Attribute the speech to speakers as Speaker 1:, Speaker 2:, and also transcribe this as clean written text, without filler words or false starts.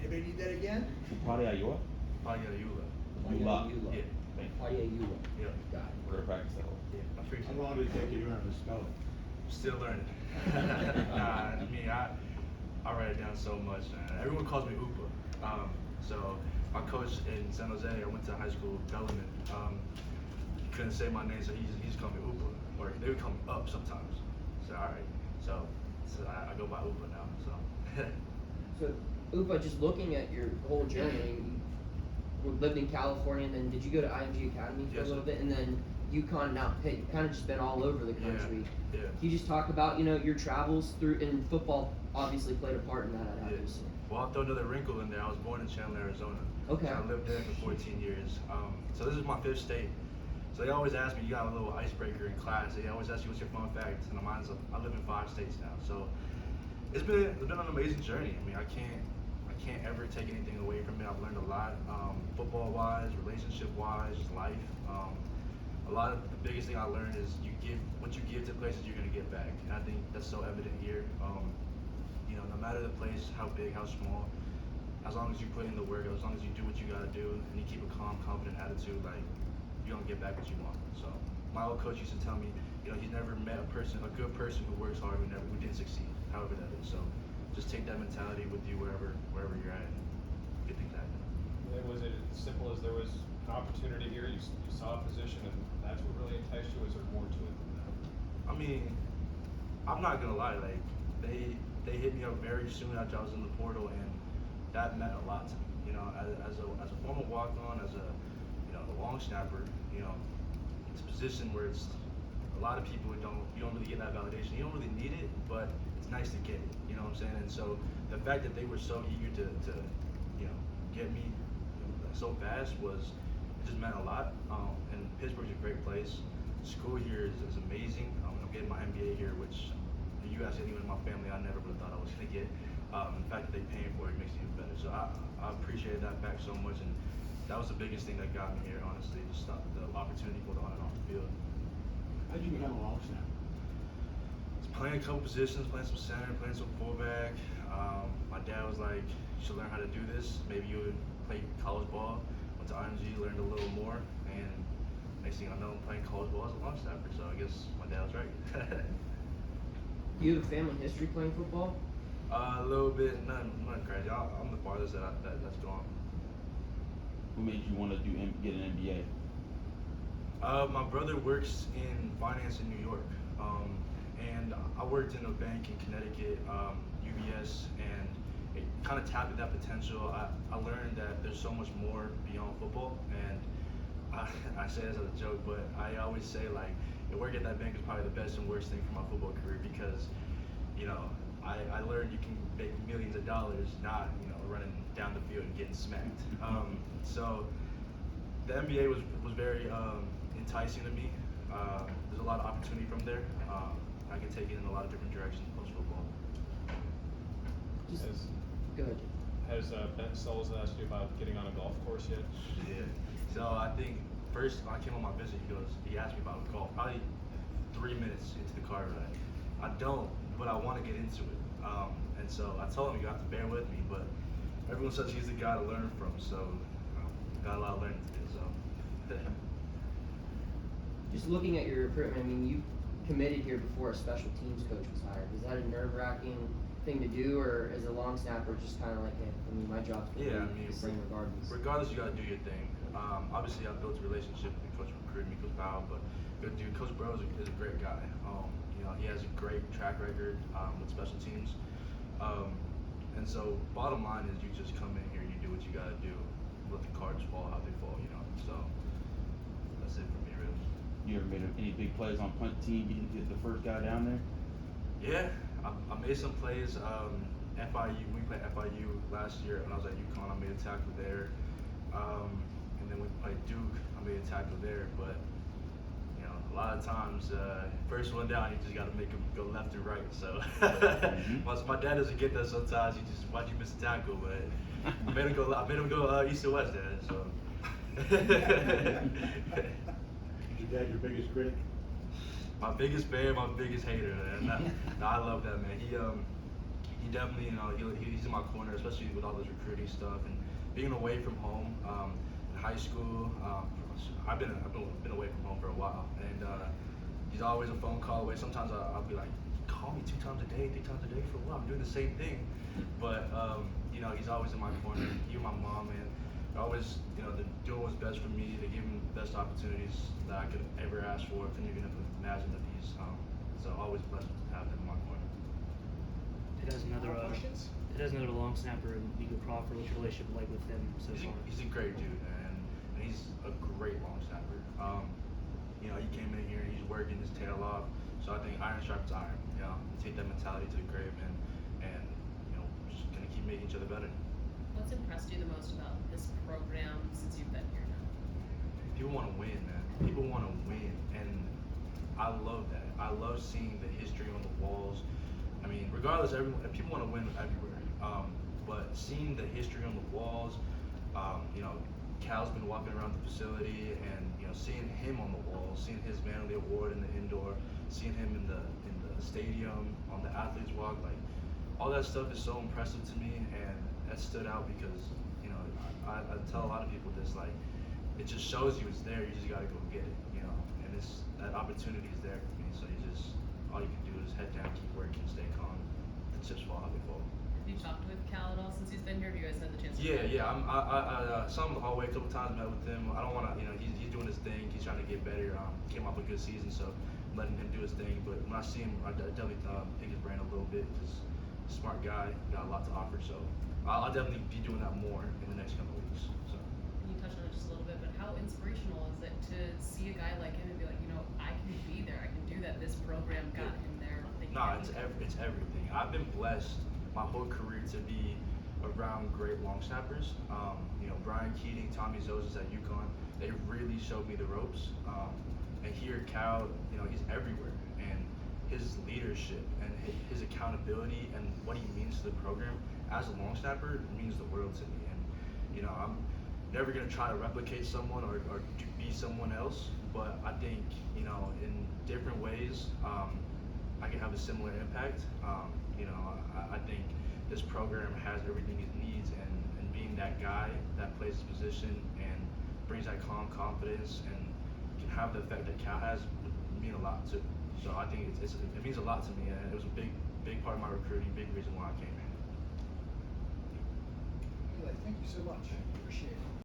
Speaker 1: Anybody need that again?
Speaker 2: Upadhyayula?
Speaker 3: Upadhyayula.
Speaker 2: Yula.
Speaker 3: Yeah.
Speaker 4: Upadhyayula.
Speaker 3: Yeah.
Speaker 4: Got it.
Speaker 2: We're gonna practice that one.
Speaker 3: Yeah. I
Speaker 1: How
Speaker 3: figured.
Speaker 1: long did it take you to learn how to spell it?
Speaker 3: Still learning. Nah, I mean, I write it down so much, man. Everyone calls me Upa. So my coach in San Jose, I went to high school, Bellman. He couldn't say my name, so he just called me Upa, or they would call me Up sometimes. So all right, so I go by Upa now. So.
Speaker 4: So, Upa, just looking at your whole journey, I mean, you lived in California, and then did you go to IMG Academy for
Speaker 3: Yes,
Speaker 4: a little
Speaker 3: sir.
Speaker 4: bit, and then UConn, now Pitt? You kind of just been all over the country.
Speaker 3: Yeah.
Speaker 4: Can you just talk about, your travels through, and football obviously played a part in that, I'd have
Speaker 3: Yeah.
Speaker 4: to assume.
Speaker 3: Well, I'll throw another wrinkle in there. I was born in Chandler, Arizona.
Speaker 4: Okay.
Speaker 3: So I lived there for 14 years. So this is my 5th state. So they always ask me, you got a little icebreaker in class. They always ask you, what's your fun fact? And mine's, I live in 5 states now. So it's been an amazing journey. I mean, I can't ever take anything away from it. I've learned a lot, football-wise, relationship-wise, just life. A lot of the biggest thing I learned is what you give to places, you're gonna get back. And I think that's so evident here. No matter the place, how big, how small, as long as you put in the work, as long as you do what you gotta do, and you keep a calm, confident attitude, like, you're gonna get back what you want. So my old coach used to tell me, he's never met a good person who works hard who didn't succeed, however that is. So just take that mentality with you wherever you're at and get things happen.
Speaker 5: And was it as simple as there was an opportunity here, you saw a position, and that's what really enticed you? Is there more to it than that?
Speaker 3: I mean, I'm not gonna lie, like they hit me up very soon after I was in the portal, and that meant a lot to me. As a former walk-on, as a long snapper, it's a position where it's a lot of people you don't really get that validation. You don't really need it, but it's nice to get it. You know what I'm saying? And so the fact that they were so eager to get me so fast it just meant a lot. And Pittsburgh's a great place. School here is amazing. I'm getting my MBA here, which if you ask anyone in my family, I never would have thought I was gonna get. The fact that they're paying for it makes it even better. So I appreciate that fact so much, and that was the biggest thing that got me here, honestly, just the opportunity for the on and off the field.
Speaker 1: How'd you become a long snapper?
Speaker 3: Just playing a couple positions, playing some center, playing some fullback. My dad was like, you should learn how to do this. Maybe you would play college ball. Went to IMG, learned a little more, and next thing I know, I'm playing college ball as a long snapper. So I guess my dad was right.
Speaker 4: Do you have a family history playing football?
Speaker 3: A little bit, nothing crazy. I'm the farthest that's gone.
Speaker 2: What made you want to get an MBA?
Speaker 3: My brother works in finance in New York, and I worked in a bank in Connecticut, UBS, and it kind of tapped at that potential. I learned that there's so much more beyond football, and I say this as a joke, but I always say, like, working at that bank is probably the best and worst thing for my football career, because I learned you can make millions of dollars not running down the field and getting smacked. So the NBA was very enticing to me. There's a lot of opportunity from there. I can take it in a lot of different directions post football.
Speaker 4: Go ahead.
Speaker 5: Has Ben Souls asked you about getting on a golf course yet?
Speaker 3: Yeah. So I think first when I came on my visit, he asked me about golf. Probably 3 minutes into the car ride. I don't, but I want to get into it. And so I told him, you have to bear with me, but everyone says he's the guy to learn from, so got a lot of learning to do. So.
Speaker 4: Just looking at your recruitment, I mean, you committed here before a special teams coach was hired. Was that a nerve-wracking thing to do, or as a long snapper, just kind of like, hey, my job's gonna be the same regardless?
Speaker 3: Regardless, you got to do your thing. Obviously, I built a relationship with the coach who recruited me, Coach Powell, but good dude, Coach Burrow is a great guy. He has a great track record with special teams. And so, bottom line is, you just come in here, you do what you got to do, let the cards fall how they fall. So that's it for me, really.
Speaker 2: You ever made any big plays on punt team? You hit the first guy down there?
Speaker 3: Yeah, I made some plays. FIU, we played FIU last year when I was at UConn. I made a tackle there, and then we played Duke. I made a tackle there, but a lot of times, first one down, you just got to make him go left and right. So my dad doesn't get that sometimes. He just, why'd you miss a tackle? But I made him go east to west there. So.
Speaker 1: Is your dad your biggest critic?
Speaker 3: My biggest fan, my biggest hater, man. No, I love that, man. he definitely, he's in my corner, especially with all this recruiting stuff and being away from home. In high school, I've been away from home for a while, and he's always a phone call away. Sometimes I'll be like, call me 2 times a day, 3 times a day for what? I'm doing the same thing. But he's always in my corner. He and my mom, man, they're always, they're doing what's best for me. They give me the best opportunities that I could ever ask for. Couldn't even imagine the these. So always blessed to have them in my corner.
Speaker 6: It has another long snapper in Nico Crawford. What's your relationship like with him so far?
Speaker 3: He's a great dude, man, and he's a great long snapper. He came in here and he's working his tail off. So I think iron sharpens iron. Take that mentality to the grave, and just gonna keep making each other better.
Speaker 7: What's impressed you the most about this program since you've been here now?
Speaker 3: People want to win, man. People want to win, and I love that. I love seeing the history on the walls. I mean, regardless, people want to win everywhere. But seeing the history on the walls, Cal's been walking around the facility, and seeing him on the wall, seeing his Man of the Award in the indoor, seeing him in the stadium on the athletes walk, like all that stuff is so impressive to me, and that stood out because I tell a lot of people this, like, it just shows you it's there. You just gotta go get it, and that opportunity is there for me. So all you can do is head down, keep working, stay calm. The chips fall how they fall.
Speaker 7: Have you talked with Cal at all since he's been here? Have you guys had the chance to
Speaker 3: Yeah. I saw him in the hallway a couple times, met with him. I don't want to, he's doing his thing. He's trying to get better. Came off a good season, so I'm letting him do his thing. But when I see him, I definitely pick his brain a little bit because he's a smart guy, got a lot to offer. So I'll definitely be doing that more in the next couple of weeks. So.
Speaker 7: You touched on it just a little bit, but how inspirational is it to see a guy like him and be like, I can be there, I can do that. This program got him there.
Speaker 3: It's everything. I've been blessed my whole career to be around great long snappers. Brian Keating, Tommy Zozas at UConn, they really showed me the ropes. And here Cal, he's everywhere, and his leadership and his accountability and what he means to the program as a long snapper means the world to me. And I'm never gonna try to replicate someone or to be someone else, but I think in different ways I can have a similar impact. I think this program has everything it needs, and being that guy that plays his position and brings that calm confidence and can have the effect that Cal has would mean a lot too. So I think it means a lot to me, and it was a big part of my recruiting, big reason why I came here.
Speaker 8: Nilay, thank you so much. Appreciate it.